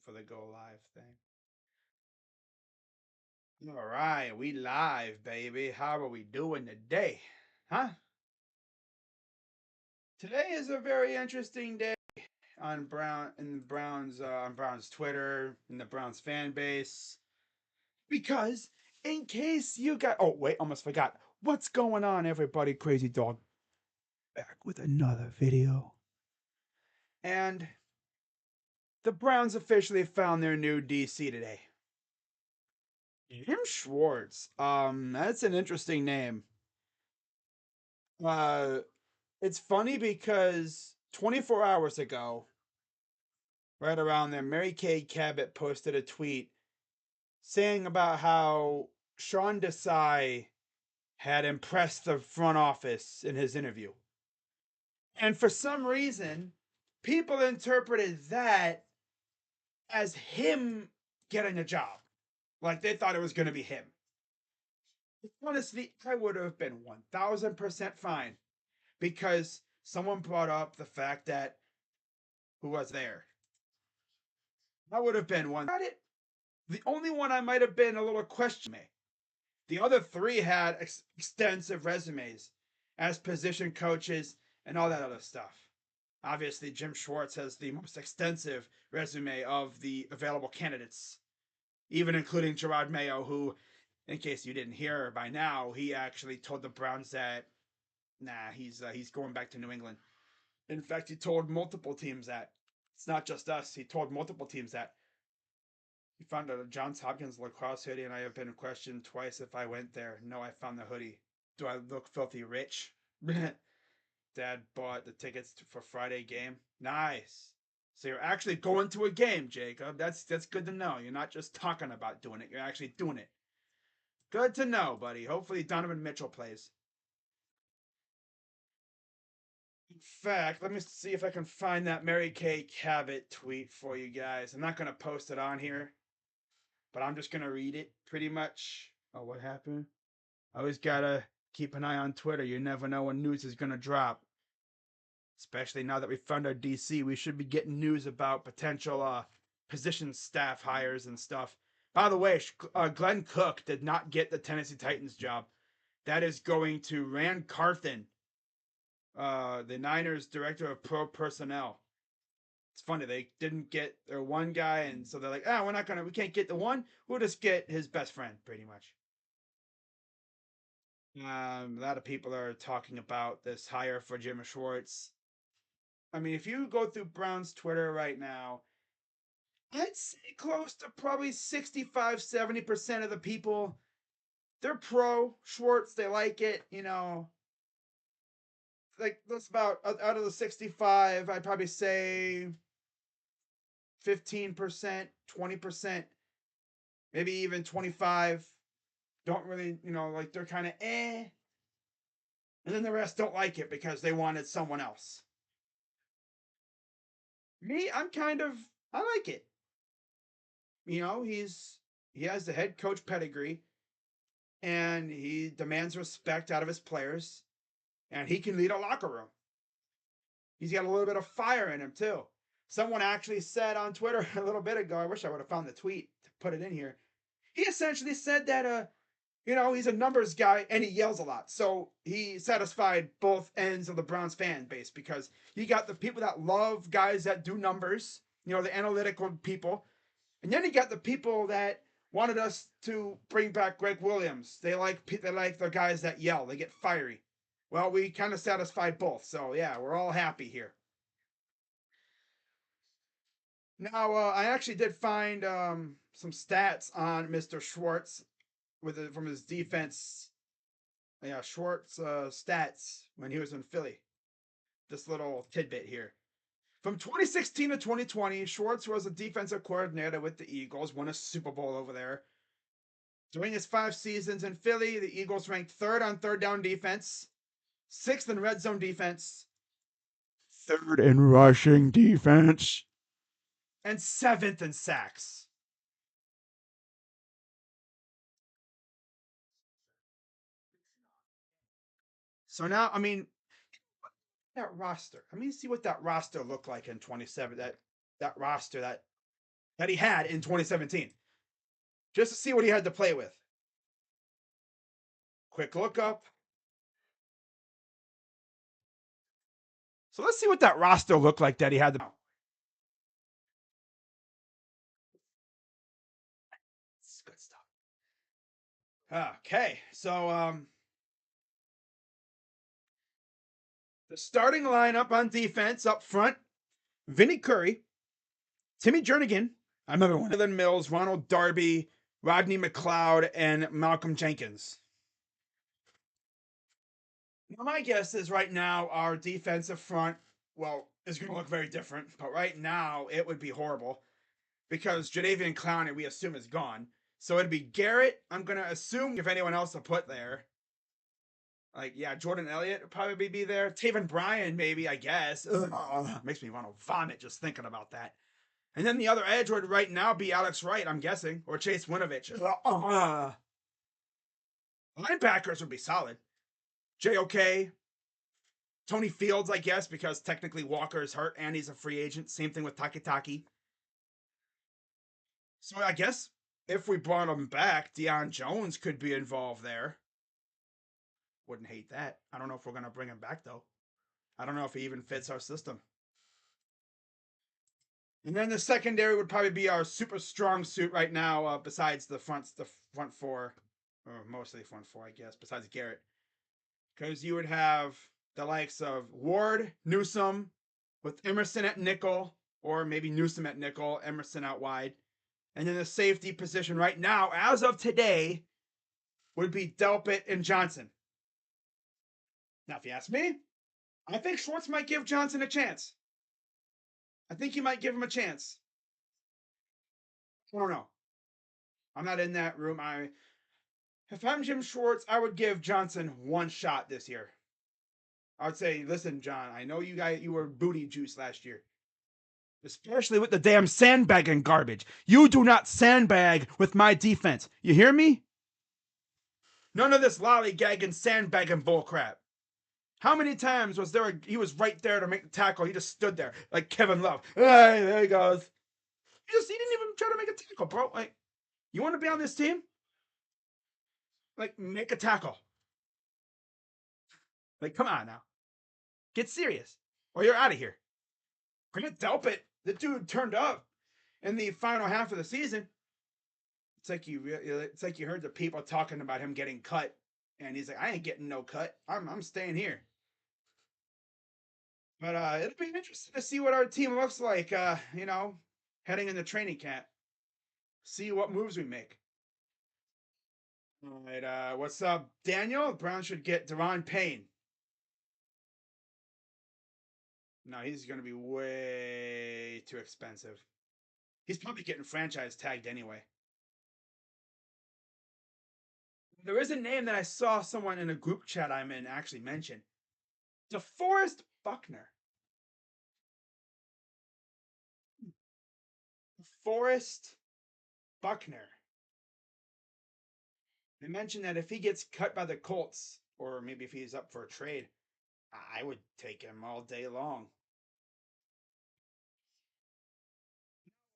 for the go live thing. All right, we live, baby. How are we doing today? Huh? Today is a very interesting day on Brown's Twitter, in the Browns fan base. Because in case you got oh wait, almost forgot. What's going on, everybody? Crazy Dog back with another video. And the Browns officially found their new DC today. Jim Schwartz. That's an interesting name. Uh, it's funny because 24 hours ago, right around there, Mary Kay Cabot posted a tweet saying about how Sean Desai had impressed the front office in his interview. And for some reason, people interpreted that as him getting a job. Like they thought it was going to be him. Honestly, I would have been 1000% fine because someone brought up the fact that who was there. I would have been one. Got it. The only one I might have been a little question me. The other three had extensive resumes as position coaches and all that other stuff. Obviously, Jim Schwartz has the most extensive resume of the available candidates, even including Gerard Mayo, who, in case you didn't hear by now, he actually told the Browns that, nah, he's going back to New England. In fact, he told multiple teams that. It's not just us. He told multiple teams that. He found a Johns Hopkins lacrosse hoodie, and I have been questioned twice if I went there. No, I found the hoodie. Do I look filthy rich? Dad bought the tickets for Friday game. Nice. So you're actually going to a game, Jacob. That's good to know. You're not just talking about doing it. You're actually doing it. Good to know, buddy. Hopefully Donovan Mitchell plays. In fact, let me see if I can find that Mary Kay Cabot tweet for you guys. I'm not going to post it on here, but I'm just going to read it pretty much. Oh, what happened? I always got to keep an eye on Twitter. You never know when news is going to drop. Especially now that we found our DC, we should be getting news about potential position staff hires and stuff. By the way, Glenn Cook did not get the Tennessee Titans job. That is going to Rand Carthen, the Niners director of pro personnel. It's funny, they didn't get their one guy, and so they're like, we can't get the one. We'll just get his best friend, pretty much. A lot of people are talking about this hire for Jim Schwartz. I mean, if you go through Brown's Twitter right now, I'd say close to probably 65-70% of the people, they're pro Schwartz. They like it, Like, that's about out of the 65, I'd probably say 15%, 20%, maybe even 25 don't really, like they're kind of eh. And then the rest don't like it because they wanted someone else. Me, I like it. He has the head coach pedigree and he demands respect out of his players and he can lead a locker room. He's got a little bit of fire in him too. Someone actually said on Twitter a little bit ago, I wish I would have found the tweet to put it in here. He essentially said that he's a numbers guy and he yells a lot. So he satisfied both ends of the Browns fan base because you got the people that love guys that do numbers, the analytical people. And then you got the people that wanted us to bring back Greg Williams. They like the guys that yell. They get fiery. Well, we kind of satisfied both. So yeah, we're all happy here. Now, I actually did find some stats on Mr. Schwartz from his defense. Yeah, Schwartz stats when he was in Philly. This little tidbit here. From 2016 to 2020, Schwartz was a defensive coordinator with the Eagles, won a Super Bowl over there. During his 5 seasons in Philly, the Eagles ranked 3rd on third down defense, 6th in red zone defense, 3rd in rushing defense, and 7th in sacks. So now, I mean, that roster. Let me see what that roster looked like in 27. That roster, that that he had in 2017, just to see what he had to play with. Quick look up. So let's see what that roster looked like that he had to. It's good stuff. Okay, so the starting lineup on defense up front: Vinny Curry, Timmy Jernigan, I remember one, Jalen Mills, Ronald Darby, Rodney McLeod, and Malcolm Jenkins. Now, my guess is right now our defensive front, well, is going to look very different, but right now it would be horrible because Jadeveon Clowney, we assume, is gone. So it'd be Garrett. I'm going to assume if anyone else to put there. Like, yeah, Jordan Elliott would probably be there. Taven Bryan, maybe, I guess. Ugh, makes me want to vomit just thinking about that. And then the other edge would right now be Alex Wright, I'm guessing, or Chase Winovich. Linebackers would be solid. JOK, Tony Fields, I guess, because technically Walker is hurt and he's a free agent. Same thing with Takitaki. So I guess if we brought him back, Deion Jones could be involved there. Wouldn't hate that. I don't know if we're going to bring him back, though. I don't know if he even fits our system. And then the secondary would probably be our super strong suit right now, besides the front four, or mostly front four, I guess, besides Garrett. Because you would have the likes of Ward, Newsome, with Emerson at nickel, or maybe Newsome at nickel, Emerson out wide. And then the safety position right now, as of today, would be Delpit and Johnson. Now, if you ask me, I think Schwartz might give Johnson a chance. I think he might give him a chance. I don't know. I'm not in that room. If I'm Jim Schwartz, I would give Johnson one shot this year. I would say, listen, John, I know you were booty juice last year. Especially with the damn sandbagging garbage. You do not sandbag with my defense. You hear me? None of this lollygagging, sandbagging bullcrap. How many times was he was right there to make the tackle. He just stood there like Kevin Love. Hey, there he goes. He didn't even try to make a tackle, bro. Like, you want to be on this team? Like, make a tackle. Like, come on now. Get serious. Or you're out of here. Grant Delpit, the dude turned up in the final half of the season. It's like you heard the people talking about him getting cut, and he's like, I ain't getting no cut. I'm staying here. But it'll be interesting to see what our team looks like, heading into training camp. See what moves we make. All right, what's up, Daniel? Brown should get Deron Payne. No, he's going to be way too expensive. He's probably getting franchise tagged anyway. There is a name that I saw someone in a group chat I'm in actually mention. DeForest Buckner. DeForest Buckner. They mentioned that if he gets cut by the Colts, or maybe if he's up for a trade, I would take him all day long.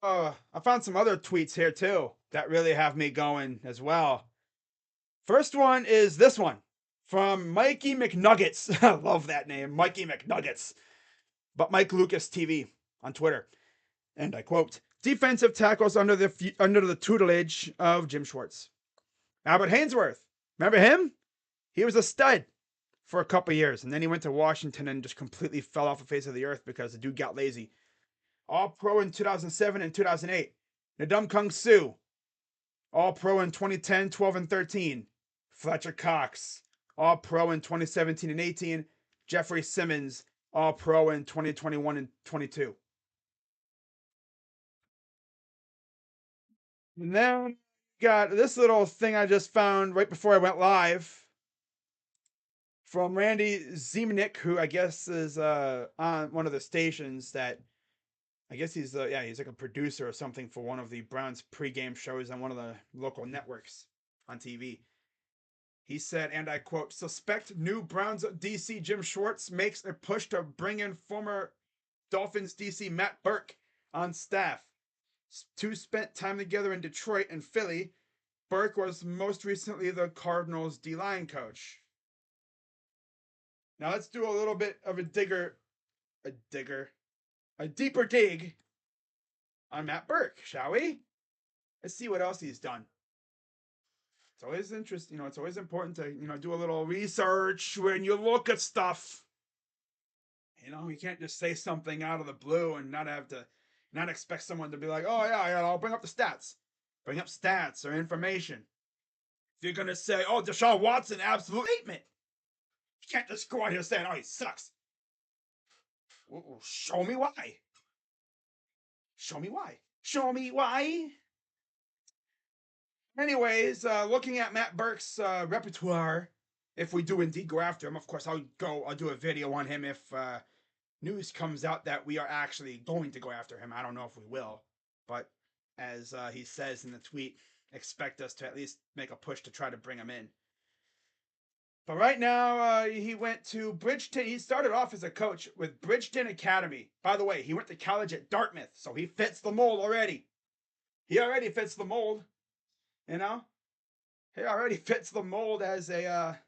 I found some other tweets here too that really have me going as well. First one is this one from Mikey McNuggets. I love that name, Mikey McNuggets. But Mike Lucas TV on Twitter. And I quote, defensive tackles under the tutelage of Jim Schwartz. Albert Hainsworth. Remember him? He was a stud for a couple years. And then he went to Washington and just completely fell off the face of the earth because the dude got lazy. All pro in 2007 and 2008. Nadum Kung Su. All pro in 2010, 12, and 13. Fletcher Cox. All pro in 2017 and 18. Jeffrey Simmons. All pro in 2021 and 22. And then got this little thing I just found right before I went live from Randy Zimnick, who I guess is on one of the stations that I guess he's like a producer or something for one of the Browns pregame shows on one of the local networks on TV. He said, and I quote, suspect new Browns DC Jim Schwartz makes a push to bring in former Dolphins DC Matt Burke on staff. Two spent time together in Detroit and Philly. Burke was most recently the Cardinals D-line coach. Now let's do a little bit of a deeper dig on Matt Burke, shall we? Let's see what else he's done. It's always interesting, it's always important to, do a little research when you look at stuff. You can't just say something out of the blue and not expect someone to be like, oh yeah, I'll bring up the stats. Bring up stats or information. If you're gonna say, oh, Deshaun Watson, absolute statement. You can't just go out here saying, oh, he sucks. Well, show me why. Show me why. Show me why. Anyways, looking at Matt Burke's repertoire, if we do indeed go after him, of course, I'll do a video on him if news comes out that we are actually going to go after him. I don't know if we will, but as he says in the tweet, expect us to at least make a push to try to bring him in. But right now, he went to Bridgeton. He started off as a coach with Bridgeton Academy. By the way, he went to college at Dartmouth, so he fits the mold already. He already fits the mold, He already fits the mold as a,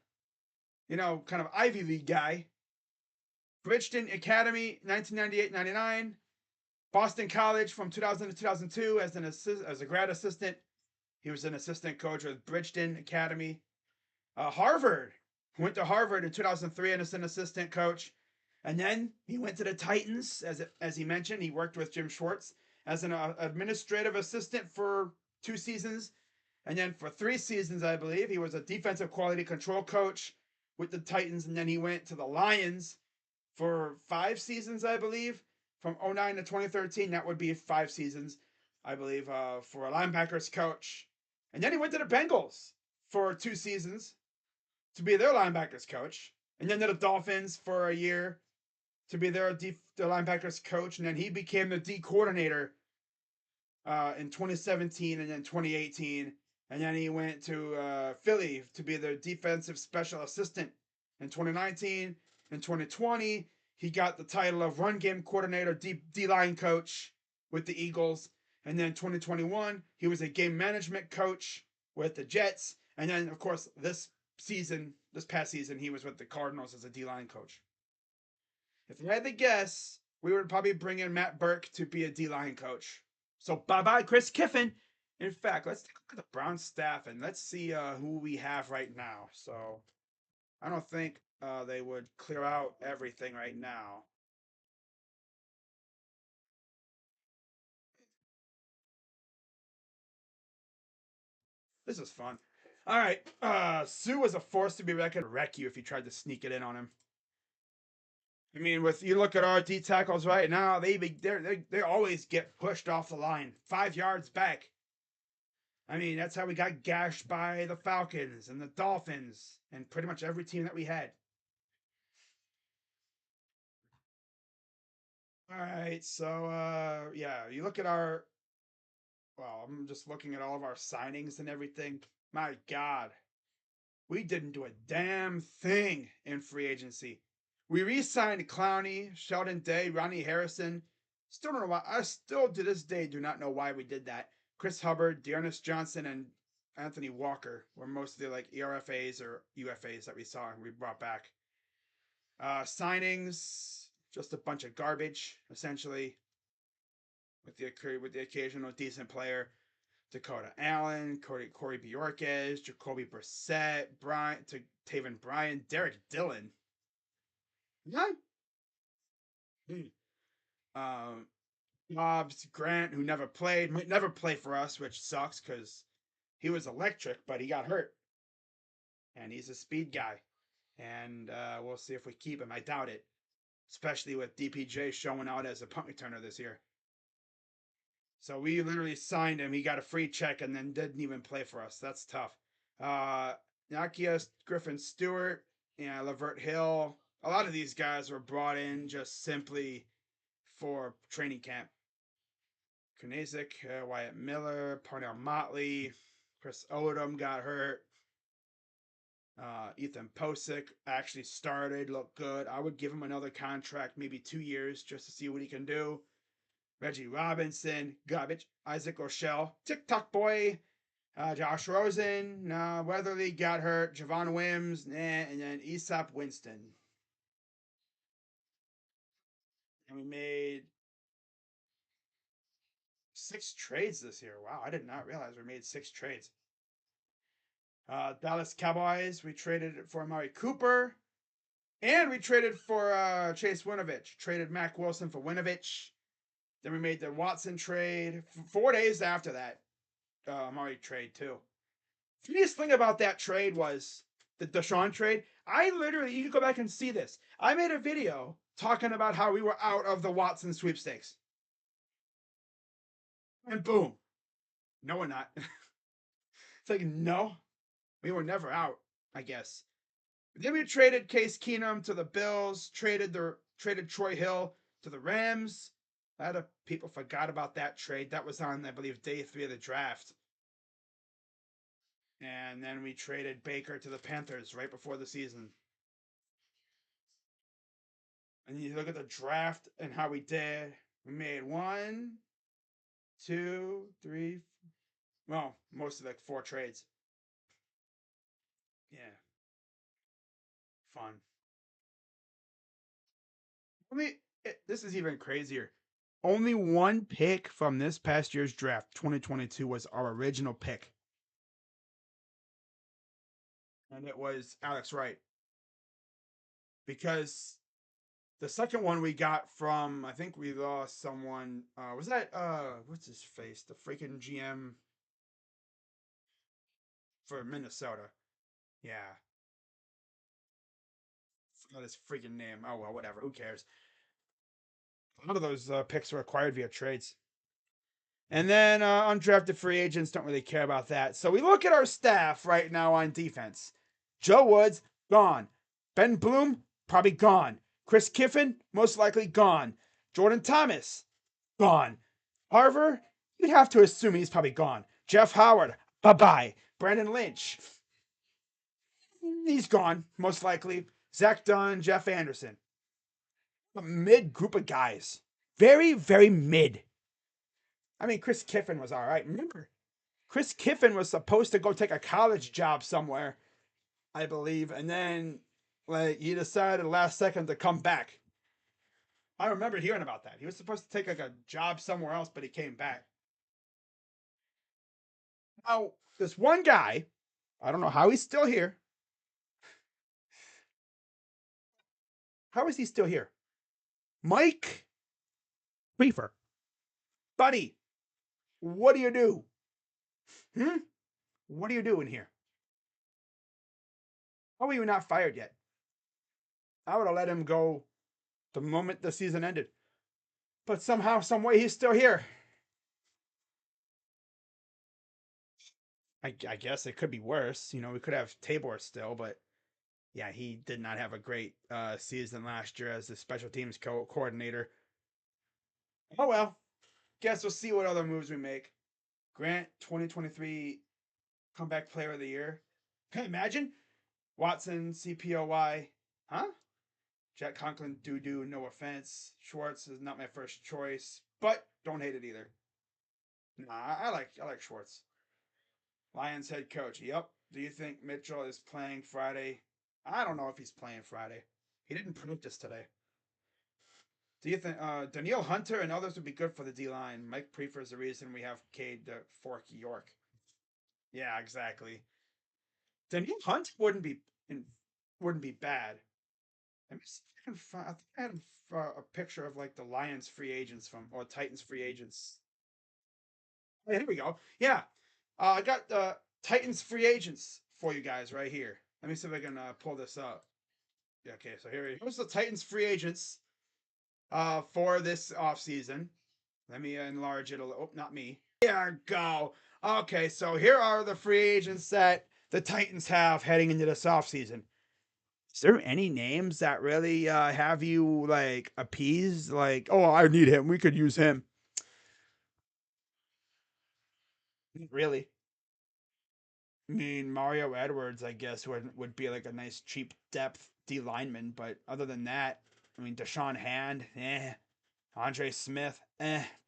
kind of Ivy League guy. Bridgeton Academy, 1998-99. Boston College from 2000 to 2002 as a grad assistant. He was an assistant coach with Bridgeton Academy. Harvard. Went to Harvard in 2003 as an assistant coach. And then he went to the Titans, as he mentioned. He worked with Jim Schwartz as an administrative assistant for 2 seasons. And then for 3 seasons, I believe, he was a defensive quality control coach with the Titans. And then he went to the Lions for 5 seasons, I believe, from 2009 to 2013. That would be 5 seasons, I believe, for a linebackers coach. And then he went to the Bengals for 2 seasons to be their linebackers coach. And then to the Dolphins for a year to be their linebackers coach. And then he became the D coordinator in 2017 and then 2018. And then he went to Philly to be their defensive special assistant in 2019. In 2020, he got the title of run game coordinator, D-line coach with the Eagles. And then 2021, he was a game management coach with the Jets. And then, of course, this past season, he was with the Cardinals as a D-line coach. If we had to guess, we would probably bring in Matt Burke to be a D-line coach. So bye-bye, Chris Kiffin. In fact, let's take a look at the Browns staff and let's see who we have right now. So I don't think they would clear out everything right now. This is fun. All right, Sue was a force to be reckoned. Wreck you if you tried to sneak it in on him. I mean, you look at our D tackles right now, they always get pushed off the line, 5 yards back. I mean, that's how we got gashed by the Falcons and the Dolphins and pretty much every team that we had. All right, so yeah, you look at I'm just looking at all of our signings and everything. My God, we didn't do a damn thing in free agency. We re-signed Clowney, Sheldon Day, Ronnie Harrison. Still don't know why. I still to this day do not know why we did that. Chris Hubbard, Dearness Johnson, and Anthony Walker were mostly like ERFAs or UFAs that we saw and we brought back. Signings, just a bunch of garbage, essentially. With the occasional decent player. Dakota Allen, Corey Bjorkes, Jacoby Brissett, Taven Bryan, Derek Dillon. Yeah. Hobbs Grant, who never played, might never play for us, which sucks because he was electric, but he got hurt. And he's a speed guy. And we'll see if we keep him. I doubt it. Especially with DPJ showing out as a punt returner this year. So we literally signed him. He got a free check and then didn't even play for us. That's tough. Nakia Griffin Stewart, Lavert Hill. A lot of these guys were brought in just simply for training camp. Knazik, Wyatt Miller, Parnell Motley, Chris Odom got hurt. Ethan Posick actually started, looked good. I would give him another contract, maybe 2 years, just to see what he can do. Reggie Robinson, garbage. Isaac Rochelle, TikTok boy. Josh Rosen, Weatherly got hurt. Javon Wims, and then Aesop Winston. And we made 6 trades this year. Wow, I did not realize we made 6 trades. Dallas Cowboys, we traded for Amari Cooper. And we traded for Chase Winovich. Traded Mac Wilson for Winovich. Then we made the Watson trade. 4 days after that, Amari trade too. Funniest thing about that trade was the Deshaun trade. I literally, you can go back and see this. I made a video talking about how we were out of the Watson sweepstakes. And boom. No, we're not. It's like, no, we were never out, I guess. Then we traded Case Keenum to the Bills, traded Troy Hill to the Rams. A lot of people forgot about that trade. That was on, I believe, day 3 of the draft. And then we traded Baker to the Panthers right before the season. And you look at the draft and how we did. We made 1, 2, 3, well, most of like 4 trades. Yeah. Fun. This is even crazier. Only one pick from this past year's draft, 2022, was our original pick. And it was Alex Wright. Because the second one we got from, I think we lost someone. Was that, what's his face? The freaking GM for Minnesota. Yeah. Forgot his freaking name. Oh, well, whatever. Who cares? A lot of those picks were acquired via trades. And then undrafted free agents don't really care about that. So we look at our staff right now on defense. Joe Woods, gone. Ben Bloom, probably gone. Chris Kiffin, most likely gone. Jordan Thomas, gone. Harvard, you'd have to assume he's probably gone. Jeff Howard, bye-bye. Brandon Lynch, he's gone, most likely. Zach Dunn, Jeff Anderson. A mid group of guys. Very, very mid. I mean, Chris Kiffin was all right. Remember, Chris Kiffin was supposed to go take a college job somewhere, I believe, and then like he decided last second to come back. I remember hearing about that. He was supposed to take like a job somewhere else, but he came back. Now, this one guy, I don't know how he's still here. How is he still here? Mike Prefer. Buddy, what do you do? What are you doing here? How are you not fired yet? I would have let him go the moment the season ended. But somehow, some way, he's still here. I guess it could be worse. You know, we could have Tabor still, but yeah, he did not have a great season last year as the special teams coordinator. Oh well. Guess we'll see what other moves we make. Grant, 2023 comeback player of the year. Can you imagine? Watson, CPOY. Huh? Jack Conklin, doo-doo, no offense. Schwartz is not my first choice, but don't hate it either. Nah, I like Schwartz. Lions head coach. Yep. Do you think Mitchell is playing Friday? I don't know if he's playing Friday. He didn't practice today. Do you think Danielle Hunter and others would be good for the D line? Mike Prefer is the reason we have Cade Fork York. Yeah, exactly. Danielle Hunt wouldn't be bad. Let me see if I can find. I think I had a picture of like the Lions free agents from or Titans free agents. Oh, yeah, here we go. Yeah, I got the Titans free agents for you guys right here. Let me see if I can pull this up. Yeah, okay, so here's the Titans free agents for this offseason. Let me enlarge it a little. Oh, not me. There we go. Okay, so here are the free agents that the Titans have heading into this offseason. Is there any names that really have you like appeased? Like, oh, I need him. We could use him. Really? I mean, Mario Edwards, I guess, would be like a nice cheap depth D lineman, but other than that, I mean, Deshaun Hand, Andre Smith,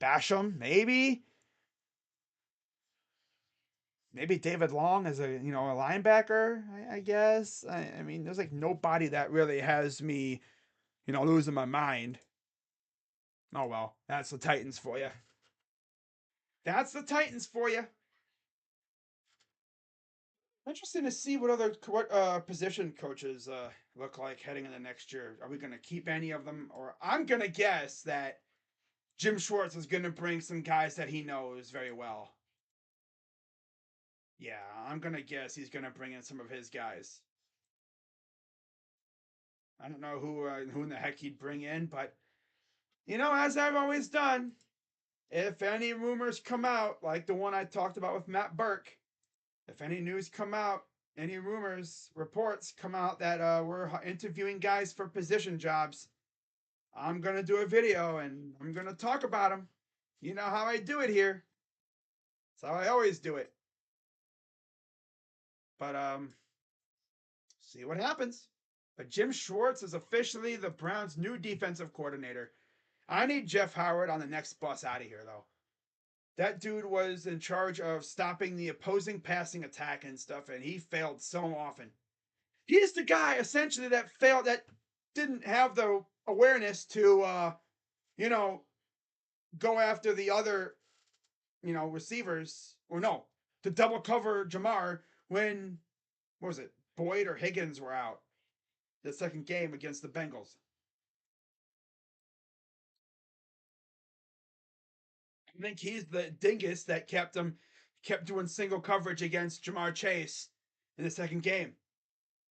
Basham, maybe. Maybe David Long as a a linebacker, I guess. I mean, there's like nobody that really has me losing my mind. Oh well, that's the Titans for you. That's the Titans for you. Interesting to see what position coaches look like heading into next year. Are we going to keep any of them, or I'm going to guess that Jim Schwartz is going to bring some guys that he knows very well. Yeah, I'm going to guess he's going to bring in some of his guys. I don't know who in the heck he'd bring in, but as I've always done, if any rumors come out, like the one I talked about with Matt Burke, if any news come out, any rumors, reports come out that we're interviewing guys for position jobs, I'm gonna do a video and I'm gonna talk about them. You know how I do it here. That's how I always do it. But see what happens. But Jim Schwartz is officially the Browns' new defensive coordinator. I need Jeff Howard on the next bus out of here, though. That dude was in charge of stopping the opposing passing attack and stuff, and he failed so often. He's the guy essentially that failed, that didn't have the awareness to, you know, go after the other, receivers, or no, to double cover Jamar when, what was it, Boyd or Higgins were out the second game against the Bengals. I think he's the dingus that kept doing single coverage against Jamar Chase in the second game.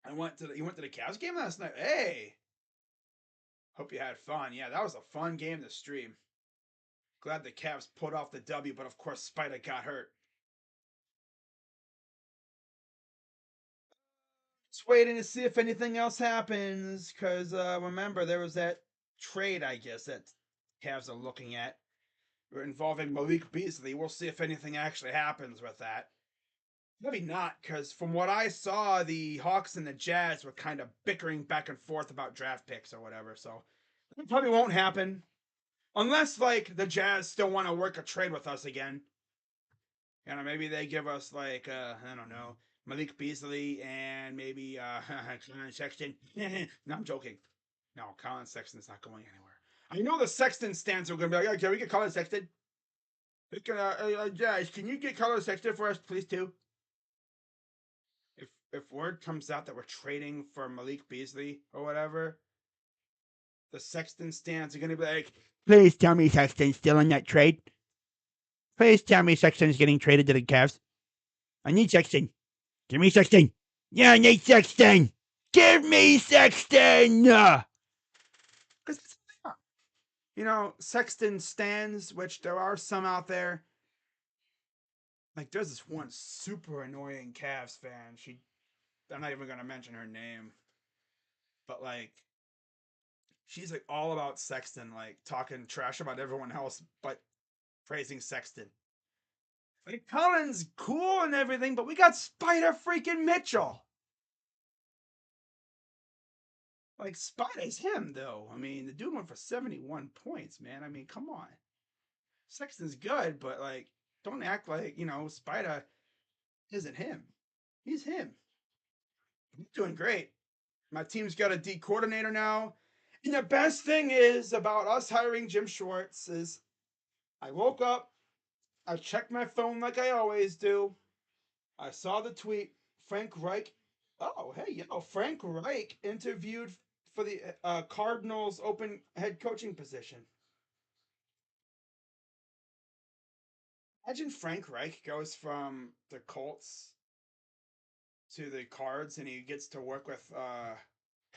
He went to the Cavs game last night. Hey, hope you had fun. Yeah, that was a fun game to stream. Glad the Cavs pulled off the W, but of course Spider got hurt. Just waiting to see if anything else happens, because remember there was that trade, I guess, that Cavs are looking at involving Malik Beasley. We'll see if anything actually happens with that. Maybe not, because from what I saw, the Hawks and the Jazz were kind of bickering back and forth about draft picks or whatever. So it probably won't happen unless like the Jazz still want to work a trade with us again. Maybe they give us like I don't know, Malik Beasley and maybe Colin Sexton. No, I'm joking. No, Colin Sexton's not going anywhere. I know the Sexton stands are going to be like, can we get Colin Sexton? Jazz, can you get Colin Sexton for us, please, too? If word comes out that we're trading for Malik Beasley or whatever, the Sexton stands are going to be like, please tell me Sexton's still in that trade. Please tell me Sexton's getting traded to the Cavs. I need Sexton. Give me Sexton. Yeah, I need Sexton. Give me Sexton. Because Sexton stands, which there are some out there. Like, there's this one super annoying Cavs fan. I'm not even going to mention her name. But, like, she's, like, all about Sexton, like, talking trash about everyone else, but praising Sexton. Like, Cullen's cool and everything, but we got Spider freaking Mitchell. Like, Spider's him, though. I mean, the dude went for 71 points, man. I mean, come on. Sexton's good, but, like, don't act like, Spider isn't him. He's him. He's doing great. My team's got a D coordinator now. And the best thing is about us hiring Jim Schwartz is I woke up, I checked my phone like I always do. I saw the tweet. Frank Reich. Oh, hey, Frank Reich interviewed for the Cardinals open head coaching position. Imagine Frank Reich goes from the Colts to the Cards and he gets to work with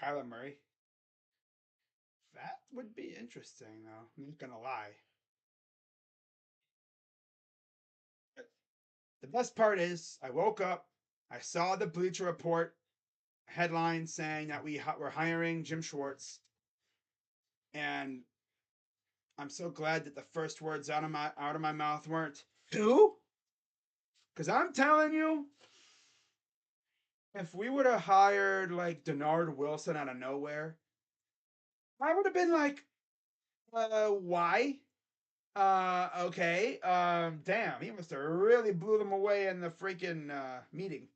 Kyler Murray. That would be interesting, though. I'm not gonna lie. But the best part is, I woke up, I saw the Bleacher Report headline saying that we're hiring Jim Schwartz, and I'm so glad that the first words out of my mouth weren't who, because I'm telling you, if we would have hired like Denard Wilson out of nowhere, I would have been like, Why? Okay. Damn, he must have really blew them away in the freaking meeting.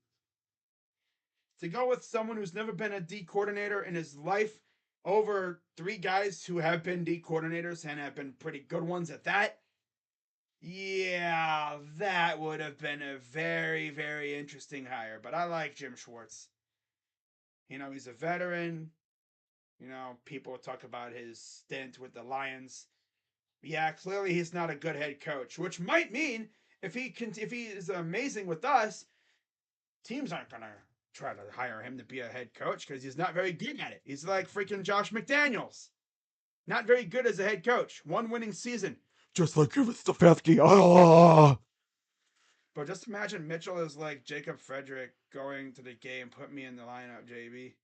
To go with someone who's never been a D coordinator in his life over three guys who have been D coordinators and have been pretty good ones at that. Yeah, that would have been a very, very interesting hire. But I like Jim Schwartz. He's a veteran. People talk about his stint with the Lions. Yeah, clearly he's not a good head coach, which might mean if he is amazing with us, teams aren't gonna try to hire him to be a head coach because he's not very good at it. He's like freaking Josh McDaniels, not very good as a head coach. One winning season, just like Kevin Stefanski. Oh. But just imagine Mitchell is like Jacob Frederick going to the game. Put me in the lineup, JB.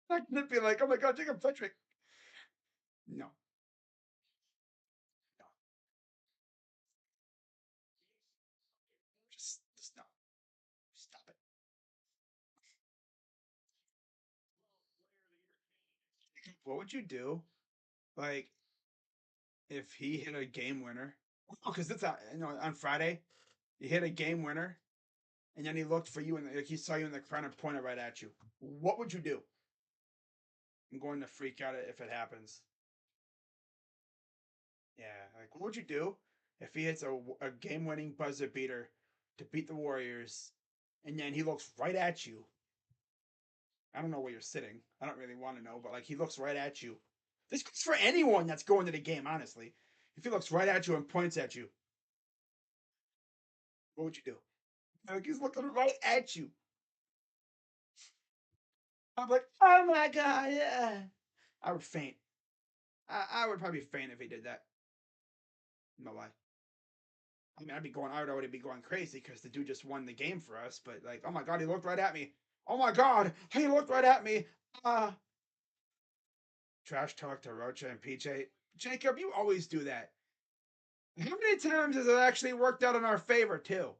Not gonna be like, oh my god, Jacob Frederick. No, no, just no. Stop it. What would you do, like, if he hit a game winner? Oh, because it's on Friday, you hit a game winner, and then he looked for you and like he saw you in the crowd and pointed right at you. What would you do? I'm going to freak out if it happens. Yeah, like what would you do if he hits a game-winning buzzer beater to beat the Warriors, and then he looks right at you? I don't know where you're sitting. I don't really want to know, but like he looks right at you. This goes for anyone that's going to the game, honestly. If he looks right at you and points at you, what would you do? Like he's looking right at you. I'm like, oh my god, yeah. I would faint. I would probably faint if he did that. No lie. I mean, I would already be going crazy because the dude just won the game for us. But like, oh my god, he looked right at me. Oh my god, he looked right at me. Uh Trash talk to Rocha and PJ. Jacob, you always do that. How many times has it actually worked out in our favor too?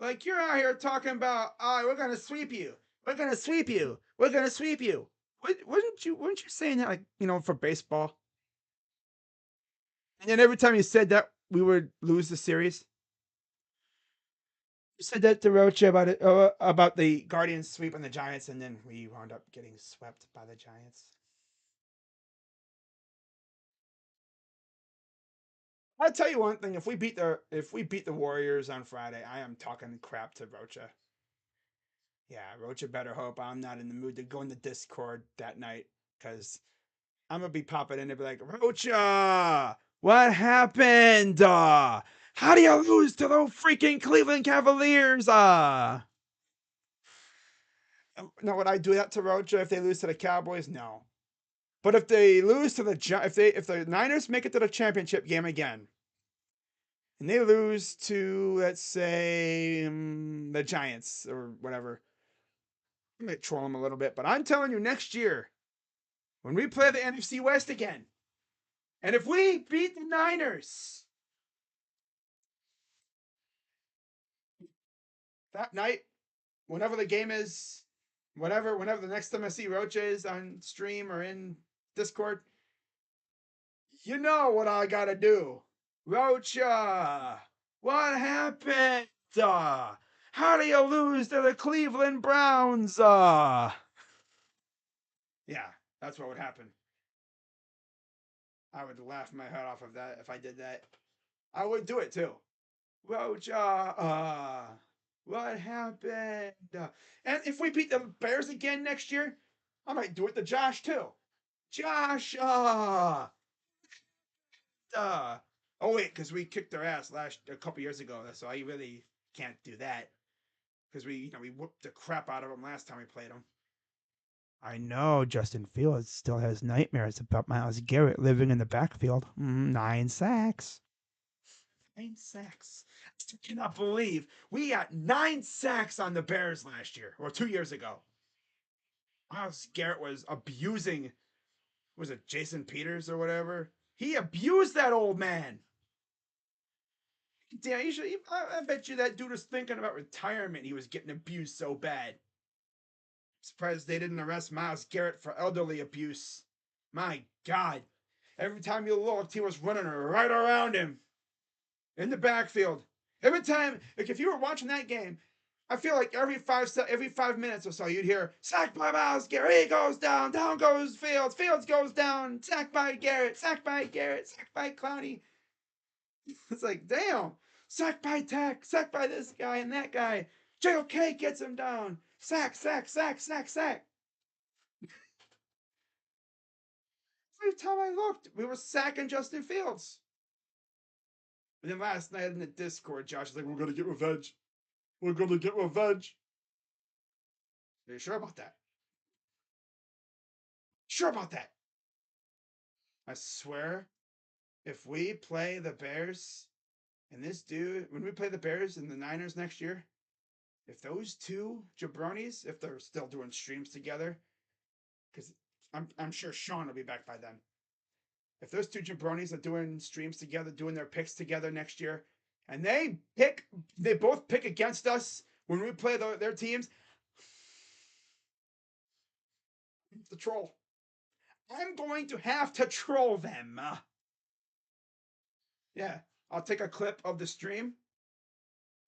Like you're out here talking about, oh, we're gonna sweep you. We're gonna sweep you. We're gonna sweep you. Weren't you saying that like, for baseball? And then every time you said that, we would lose the series. You said that to Rocha about the Guardians sweeping the Giants, and then we wound up getting swept by the Giants. I'll tell you one thing: if we beat the Warriors on Friday, I am talking crap to Rocha. Yeah, Rocha better hope I'm not in the mood to go in the Discord that night because I'm gonna be popping in and be like, Rocha, what happened? How do you lose to the freaking Cleveland Cavaliers? Now would I do that to Rocha if they lose to the Cowboys? No. But if they lose to if the Niners make it to the championship game again, and they lose to let's say the Giants or whatever, I might troll them a little bit. But I'm telling you, next year when we play the NFC West again, and if we beat the Niners that night, whenever the game is, whenever the next time I see Rocha is on stream or in Discord, you know what I gotta do. Rocha, what happened? How do you lose to the Cleveland Browns? Yeah, that's what would happen. I would laugh my head off of that if I did that. I would do it too. Rocha, what happened? And if we beat the Bears again next year, I might do it to Josh too. Josh, oh wait, because we kicked their ass a couple years ago, so I really can't do that because we whooped the crap out of them last time we played them. I know Justin Fields still has nightmares about Myles Garrett living in the backfield. 9 sacks. 9 sacks. I still cannot believe we got 9 sacks on the Bears last year or 2 years ago. Myles Garrett was abusing, was it Jason Peters or whatever? He abused that old man. Damn, I bet you that dude was thinking about retirement. He was getting abused so bad. Surprised they didn't arrest Myles Garrett for elderly abuse. My God. Every time you looked, he was running right around him in the backfield. Every time, like if you were watching that game, I feel like every 5 minutes or so, you'd hear sacked by Myles Garrett. He goes down. Down goes Fields. Fields goes down. Sacked by Garrett. Sacked by Garrett. Sacked by Clowney. It's like, damn. Sacked by Tech. Sacked by this guy and that guy. JOK gets him down. Sack, sack, sack, sack, sack. Every time I looked, we were sacking Justin Fields. And then last night in the Discord, Josh was like, we're going to get revenge. We're going to get revenge. Are you sure about that? Sure about that? I swear, if we play the Bears and this dude, when we play the Bears and the Niners next year, if those two jabronis, if they're still doing streams together, because I'm sure Sean will be back by then. If those two jabronis are doing streams together, doing their picks together next year, and they both pick against us when we play their teams, the troll. I'm going to have to troll them. Yeah, I'll take a clip of the stream,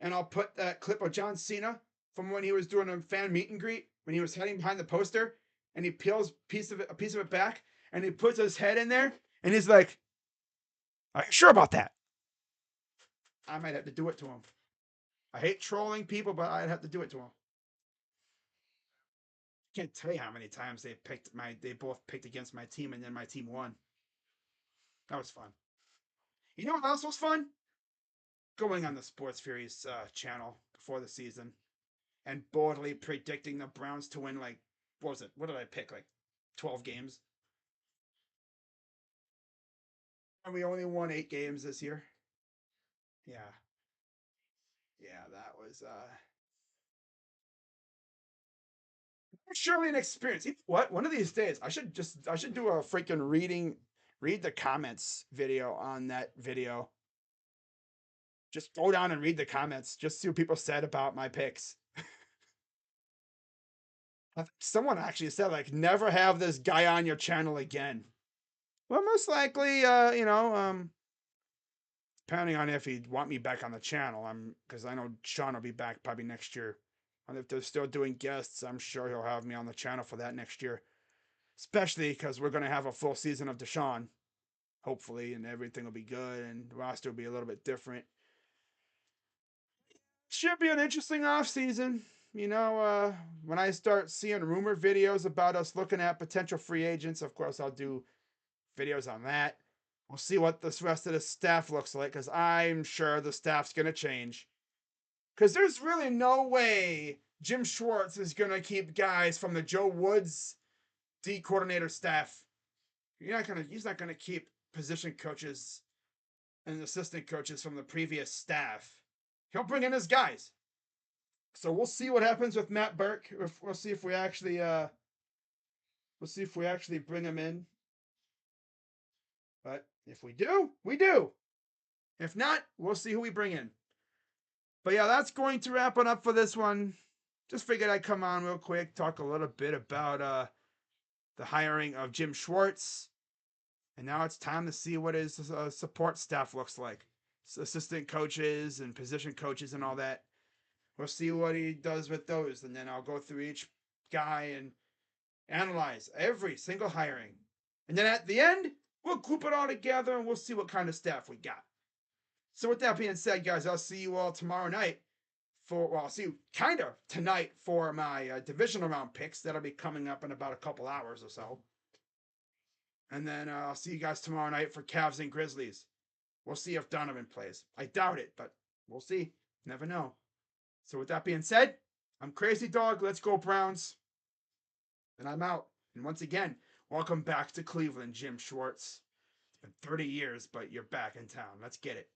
and I'll put that clip of John Cena from when he was doing a fan meet and greet, when he was hiding behind the poster, and he peels a piece of it back, and he puts his head in there, and he's like, "Are you sure about that?" I might have to do it to him. I hate trolling people, but I'd have to do it to him. Can't tell you how many times they both picked against my team, and then my team won. That was fun. You know what else was fun? Going on the Sports Furies channel before the season and boldly predicting the Browns to win, like, what was it? What did I pick? Like 12 games? And we only won 8 games this year. Yeah. Yeah, that was surely an experience. What? One of these days, I should do a freaking read the comments video on that video. Just go down and read the comments. Just see what people said about my picks. Someone actually said, like, never have this guy on your channel again. Well, most likely, depending on if he'd want me back on the channel, because I know Sean will be back probably next year. And if they're still doing guests, I'm sure he'll have me on the channel for that next year. Especially because we're going to have a full season of Deshaun, hopefully, and everything will be good, and the roster will be a little bit different. Should be an interesting off season. When I start seeing rumor videos about us looking at potential free agents, of course, I'll do videos on that. We'll see what this rest of the staff looks like, because I'm sure the staff's going to change. Because there's really no way Jim Schwartz is going to keep guys from the Joe Woods D coordinator staff. He's not going to keep position coaches and assistant coaches from the previous staff. He'll bring in his guys. So we'll see what happens with Matt Burke. We'll see if we actually bring him in. But if we do, we do. If not, we'll see who we bring in. But yeah, that's going to wrap it up for this one. Just figured I'd come on real quick, talk a little bit about the hiring of Jim Schwartz. And now it's time to see what his support staff looks like. Assistant coaches and position coaches and all that. We'll see what he does with those. And then I'll go through each guy and analyze every single hiring. And then at the end, we'll group it all together and we'll see what kind of staff we got. So with that being said, guys, I'll see you all tomorrow night I'll see you kind of tonight for my divisional round picks. That'll be coming up in about a couple hours or so. And then I'll see you guys tomorrow night for Cavs and Grizzlies. We'll see if Donovan plays. I doubt it, but we'll see. Never know. So with that being said, I'm Crazy Dog. Let's go Browns. And I'm out. And once again, welcome back to Cleveland, Jim Schwartz. It's been 30 years, but you're back in town. Let's get it.